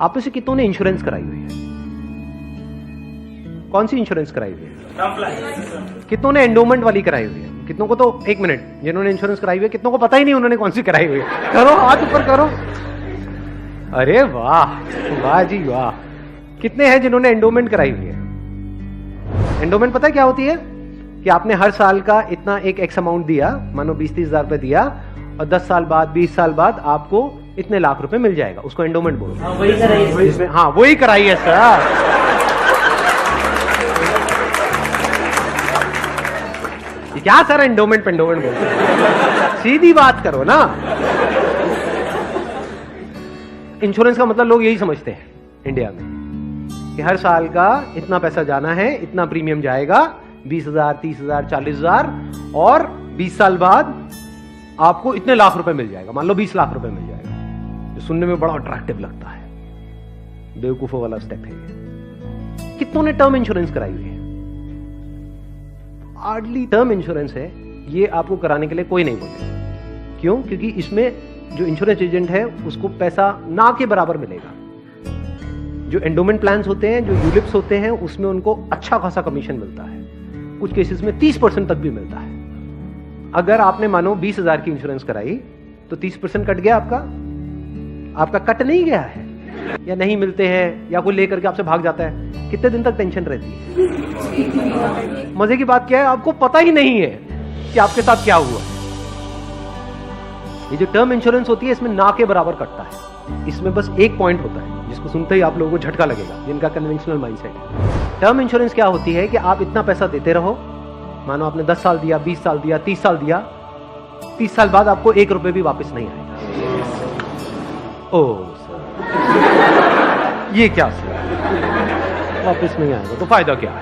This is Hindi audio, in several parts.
आप में से कितनों ने इंश्योरेंस कराई हुई है? कौन सी इंश्योरेंस कराई हुई है? कितनों ने एंडोमेंट वाली कराई हुई है? कितनों को तो एक मिनट, जिन्होंने इंश्योरेंस कराई हुई है कितनों को पता ही नहीं उन्होंने कौन सी कराई हुई है? करो, हाथ ऊपर करो। अरे वाह, वाह जी वाह। कितने हैं जिन्होंने एंडोमेंट कराई हुई है? एंडोमेंट पता है क्या होती है? कि आपने हर साल का इतना एक एक्स अमाउंट दिया, मानो 20-30 हजार रुपए दिया, और 10 साल बाद 20 साल बाद आपको इतने लाख रुपए मिल जाएगा, उसको एंडोमेंट बोलो। वही कराइए। हाँ वही कराइए सर। क्या सर एंडोमेंट पेंडोमेंट बोलते, सीधी बात करो ना। इंश्योरेंस का मतलब लोग यही समझते हैं इंडिया में कि हर साल का इतना पैसा जाना है, इतना प्रीमियम जाएगा, 20,000, 30,000, 40,000, और 20 साल बाद आपको इतने लाख रुपए मिल जाएगा, मान लो 20 लाख रुपए मिल जाएगा, जो सुनने में बड़ा अट्रैक्टिव लगता है। बेवकूफों वाला स्टेप है ये। कितनों ने टर्म इंश्योरेंस कराई हुई है? हार्डली टर्म इंश्योरेंस है, ये आपको कराने के लिए कोई नहीं बोलेगा। क्यों? क्योंकि इसमें जो इंश्योरेंस एजेंट है उसको पैसा ना के बराबर मिलेगा। जो एंडोमेंट प्लान्स होते हैं, जो यूलिप्स होते हैं, उसमें उनको अच्छा खासा कमीशन मिलता है, कुछ केसेस में 30% तक भी मिलता है। अगर आपने मानो 20,000 की इंश्योरेंस कराई तो 30% कट गया आपका कट नहीं गया है, या नहीं मिलते हैं, या कोई लेकर के आपसे भाग जाता है, कितने दिन तक टेंशन रहती है? मजे की बात क्या है, आपको पता ही नहीं है कि आपके साथ क्या हुआ। ये जो टर्म इंश्योरेंस होती है इसमें ना के बराबर कटता है। इसमें बस एक पॉइंट होता है जिसको सुनते ही आप लोगों को झटका लगेगा, जिनका कन्वेंशनल माइंडसेट है। टर्म इंश्योरेंस क्या होती है कि आप इतना पैसा देते रहो, मानो आपने 10 साल दिया, 20 साल दिया, 30 साल दिया, 30 साल बाद आपको 1 रुपए भी वापस नहीं आएगा। ओह सर, ये क्या सर, वापस नहीं आएगा तो फायदा क्या है?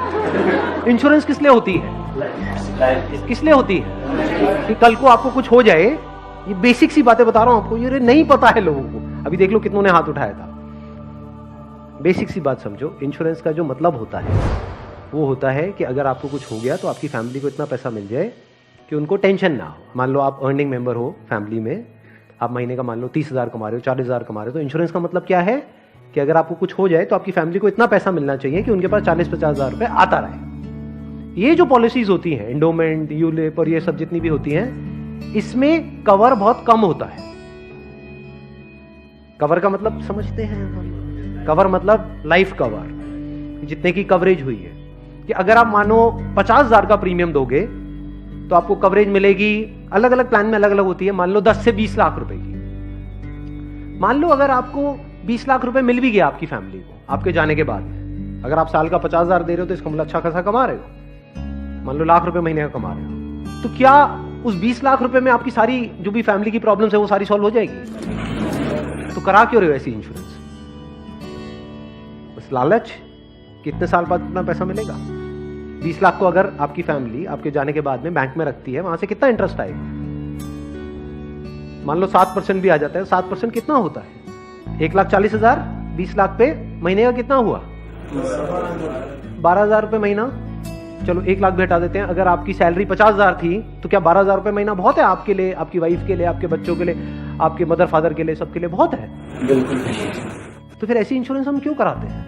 इंश्योरेंस किस लिए होती है? किस लिए होती है? कि कल को आपको कुछ हो जाए। ये बेसिक सी बातें बता रहा हूं आपको, ये नहीं पता है लोगों को। अभी देख लो कितनों ने हाथ उठाया था। बेसिक सी बात समझो, इंश्योरेंस का जो मतलब होता है वो होता है कि अगर आपको कुछ हो गया तो आपकी फैमिली को इतना पैसा मिल जाए कि उनको टेंशन ना हो। मान लो आप अर्निंग मेंबर हो फैमिली में, आप महीने का मान लो 30,000 कमा रहे हो, 40,000 कमा रहे हो, तो इंश्योरेंस का मतलब क्या है कि अगर आपको कुछ हो जाए तो आपकी फैमिली को इतना पैसा मिलना चाहिए कि उनके पास 40-50 हजार रुपए आता रहे। ये जो पॉलिसीज होती हैं, एंडोमेंट, यूलिप और ये सब जितनी भी होती हैं, इसमें कवर बहुत कम होता है। कवर का मतलब समझते हैं? कवर मतलब लाइफ कवर, जितने की कवरेज हुई है, कि अगर आप मानो 50,000 का प्रीमियम दोगे तो आपको कवरेज मिलेगी, अलग अलग प्लान में अलग अलग होती है, मान लो 10 से 20 लाख रुपए की। मान लो अगर आपको 20 लाख रुपए मिल भी गया आपकी फैमिली को आपके जाने के बाद में, अगर आप साल का 50,000 दे रहे हो तो इसका मतलब अच्छा खासा कमा रहे हो, मान लो लाख रुपए महीने का कमा रहे हो, तो क्या उस 20 लाख रुपए में आपकी सारी जो भी फैमिली की प्रॉब्लम्स है वो सारी सॉल्व हो जाएगी? तो करा क्यों रहे हो ऐसी इंश्योरेंस? बस लालच, कितने साल बाद इतना पैसा मिलेगा? 20 लाख को अगर आपकी फैमिली आपके जाने के बाद में बैंक में रखती है, वहां से कितना इंटरेस्ट आएगा? मान लो 7% भी आ जाता है, 7% कितना होता है? 1,40,000, 20 लाख पे महीने का कितना हुआ? 12,000 रुपए महीना। चलो 1 लाख भी हटा देते हैं। अगर आपकी सैलरी 50,000 थी तो क्या 12,000 रुपए महीना बहुत है आपके लिए, आपकी वाइफ के लिए, आपके बच्चों के लिए, आपके मदर फादर के लिए, सबके लिए बहुत है? बिल्कुल। तो फिर ऐसी इंश्योरेंस हम क्यों कराते हैं?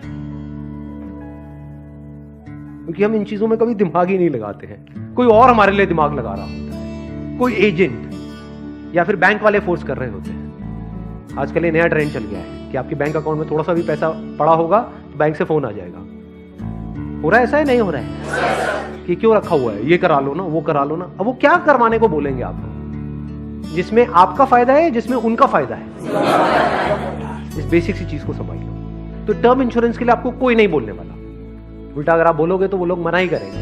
क्योंकि हम इन चीजों में कभी दिमाग ही नहीं लगाते हैं। कोई और हमारे लिए दिमाग लगा रहा होता है, कोई एजेंट या फिर बैंक वाले फोर्स कर रहे होते हैं। आजकल ये नया ट्रेंड चल गया है कि आपके बैंक अकाउंट में थोड़ा सा भी पैसा पड़ा होगा तो बैंक से फोन आ जाएगा। हो रहा है ऐसा है? नहीं हो रहा है कि क्यों रखा हुआ है, ये करा लो ना, वो करा लो ना। अब वो क्या करवाने को बोलेंगे आपको, जिसमें आपका फायदा है, जिसमें उनका फायदा है। इस बेसिक सी चीज को समझ लो। तो टर्म इंश्योरेंस के लिए आपको कोई नहीं बोलने वाला। उल्टा अगर आप बोलोगे तो वो लोग मना ही करेंगे,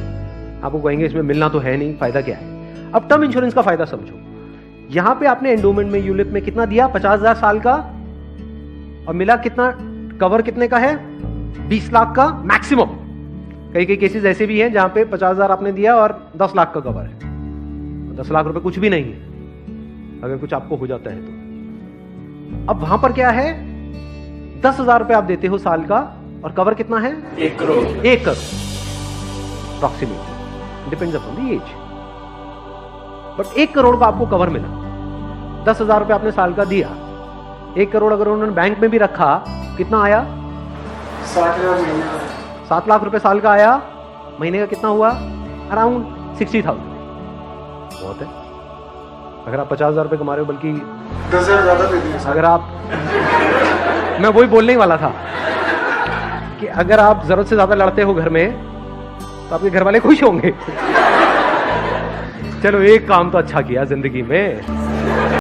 आपको कहेंगे इसमें मिलना तो है नहीं, फायदा क्या है। अब टर्म इंश्योरेंस का फायदा समझो। यहां पे आपने एंडोमेंट में, यूलिप में कितना दिया? 50,000 साल का, और मिला कितना? कवर कितने का है? 20 लाख का मैक्सिमम। कई कई केसेस ऐसे भी हैं जहां पे 50,000 आपने दिया और 10 लाख का कवर है। 10 लाख रुपए कुछ भी नहीं है अगर कुछ आपको हो जाता है तो। अब वहां पर क्या है? 10,000 रुपए आप देते हो साल का, और कवर कितना है? 1 crore. 1 crore approximately, depends upon the age. But 1 crore का आपको कवर मिला। 10,000 रुपए आपने साल का दिया, 1 करोड़ अगर उन्होंने बैंक में भी रखा, कितना आया? 60,000 महीने का। 7 लाख रुपए साल का आया, महीने का कितना हुआ? अराउंड 60,000। बहुत है। अगर आप 50,000 रुपए कमा रहे हो, बल्कि 10,000 ज्यादा दे दिए। अगर आप मैं वही बोलने ही वाला था कि अगर आप जरूरत से ज्यादा लड़ते हो घर में, तो आपके घर वाले खुश होंगे। चलो एक काम तो अच्छा किया जिंदगी में।